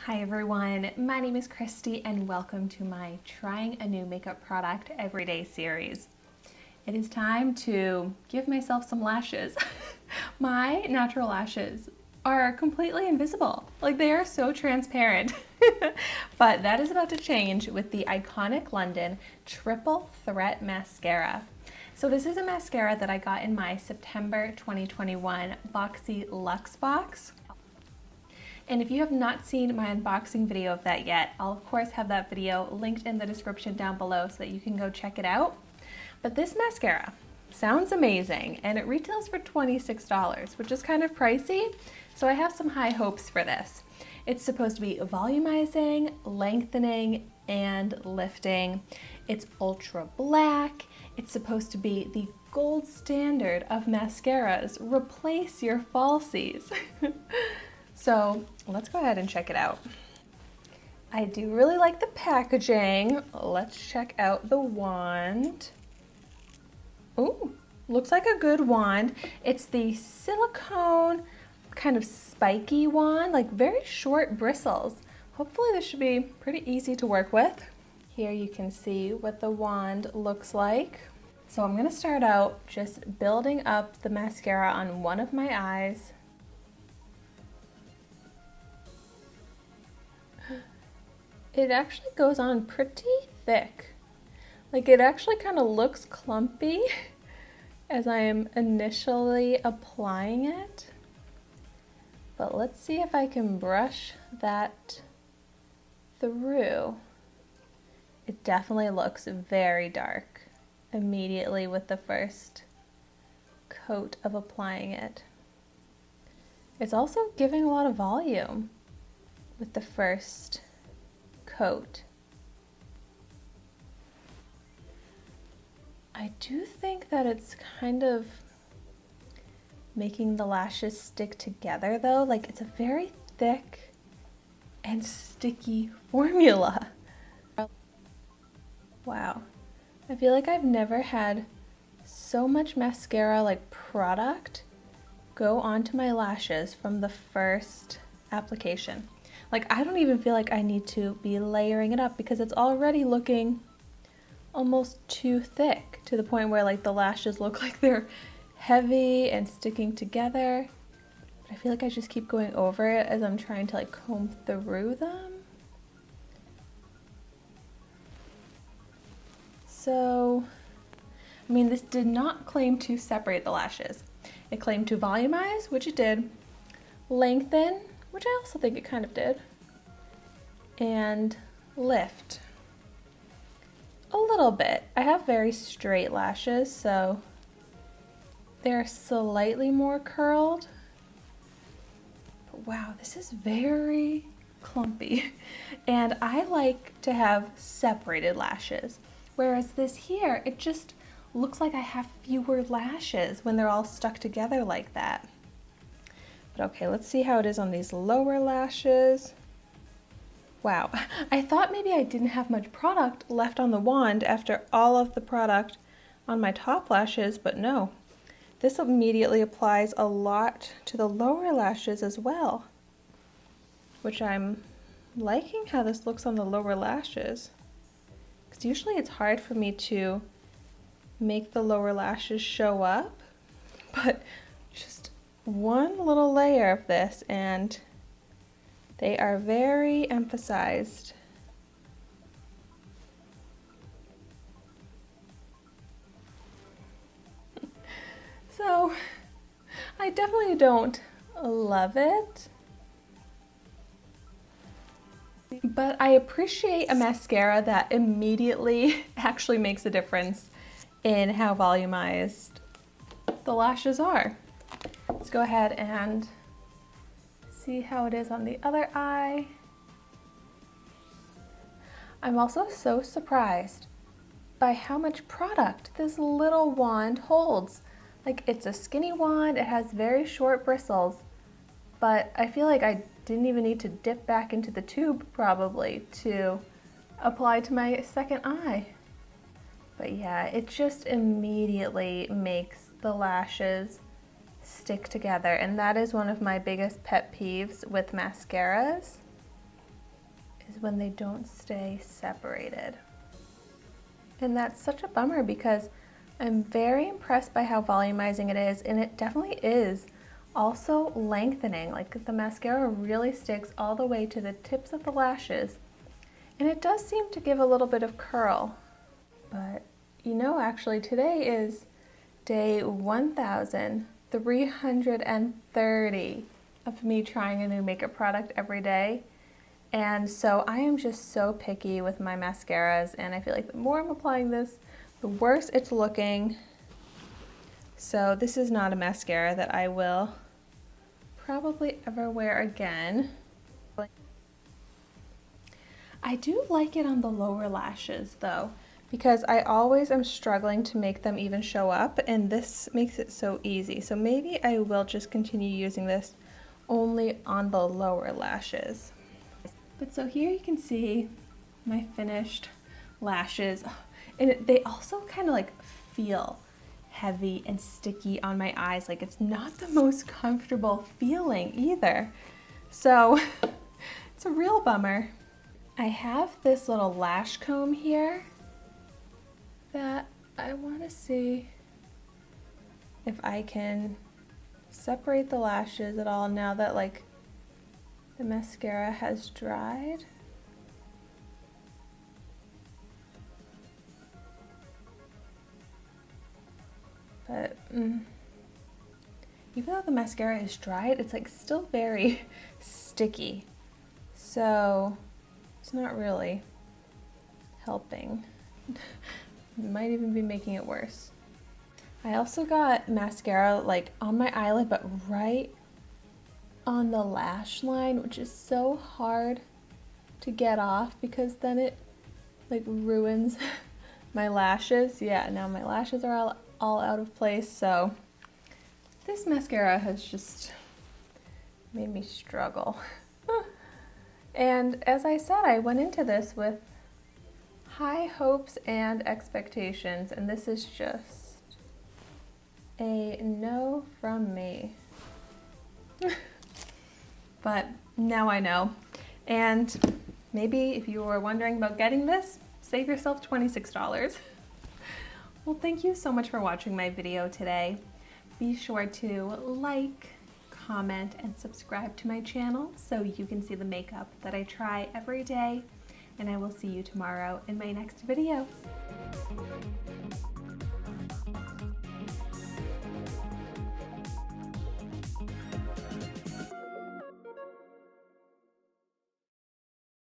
Hi everyone, my name is Christy and welcome to my Trying a New Makeup Product Everyday series. It is time to give myself some lashes. My natural lashes are completely invisible. Like, they are so transparent. But that is about to change with the iconic London Triple Threat Mascara. So this is a mascara that I got in my September 2021 Boxy Luxe box. And if you have not seen my unboxing video of that yet, I'll of course have that video linked in the description down below so that you can go check it out. But this mascara sounds amazing and it retails for $26, which is kind of pricey. So I have some high hopes for this. It's supposed to be volumizing, lengthening, and lifting. It's ultra black. It's supposed to be the gold standard of mascaras. Replace your falsies. So let's go ahead and check it out. I do really like the packaging. Let's check out the wand. Ooh, looks like a good wand. It's the silicone kind of spiky wand, like very short bristles. Hopefully this should be pretty easy to work with. Here you can see what the wand looks like. So I'm gonna start out just building up the mascara on one of my eyes. It actually goes on pretty thick. Like, it actually kind of looks clumpy as I am initially applying it. But let's see if I can brush that through. It definitely looks very dark immediately with the first coat of applying it. It's also giving a lot of volume with the first coat. I do think that it's kind of making the lashes stick together though. Like, it's a very thick and sticky formula. Wow. I feel like I've never had so much mascara like product go onto my lashes from the first application. Like, I don't even feel like I need to be layering it up because it's already looking almost too thick to the point where like the lashes look like they're heavy and sticking together. But I feel like I just keep going over it as I'm trying to like comb through them. So, I mean, this did not claim to separate the lashes. It claimed to volumize, which it did, lengthen, which I also think it kind of did, and lift a little bit. I have very straight lashes, so they're slightly more curled. But wow, this is very clumpy. And I like to have separated lashes, whereas this here, it just looks like I have fewer lashes when they're all stuck together like that. But okay, let's see how it is on these lower lashes. Wow, I thought maybe I didn't have much product left on the wand after all of the product on my top lashes, but no. This immediately applies a lot to the lower lashes as well, which I'm liking how this looks on the lower lashes. Because usually it's hard for me to make the lower lashes show up, but just one little layer of this and they are very emphasized. So I definitely don't love it, but I appreciate a mascara that immediately actually makes a difference in how volumized the lashes are. Let's go ahead and see how it is on the other eye. I'm also so surprised by how much product this little wand holds. Like, it's a skinny wand, it has very short bristles, but I feel like I didn't even need to dip back into the tube probably to apply to my second eye. But yeah, it just immediately makes the lashes stick together, and that is one of my biggest pet peeves with mascaras. when they don't stay separated. And that's such a bummer because I'm very impressed by how volumizing it is, and it definitely is also lengthening. Like the mascara really sticks all the way to the tips of the lashes, and it does seem to give a little bit of curl. But you know, actually today is day 1330 of me trying a new makeup product every day. And so I am just so picky with my mascaras, and I feel like the more I'm applying this, the worse it's looking. So this is not a mascara that I will probably ever wear again. I do like it on the lower lashes though, because I always am struggling to make them even show up, and this makes it so easy. So maybe I will just continue using this only on the lower lashes. But so here you can see my finished lashes, and they also kind of like feel heavy and sticky on my eyes. Like it's not the most comfortable feeling either. So it's a real bummer. I have this little lash comb here that I want to see if I can separate the lashes at all now that like the mascara has dried. But even though the mascara is dried, it's like still very sticky. So it's not really helping. It might even be making it worse. I also got mascara like on my eyelid, but right on the lash line, which is so hard to get off because then it like ruins my lashes. Yeah, now my lashes are all out of place, so this mascara has just made me struggle. And as I said, I went into this with high hopes and expectations, and this is just a no from me. But now I know. And maybe if you were wondering about getting this, save yourself $26. Well, thank you so much for watching my video today. Be sure to like, comment, and subscribe to my channel so you can see the makeup that I try every day. And I will see you tomorrow in my next video.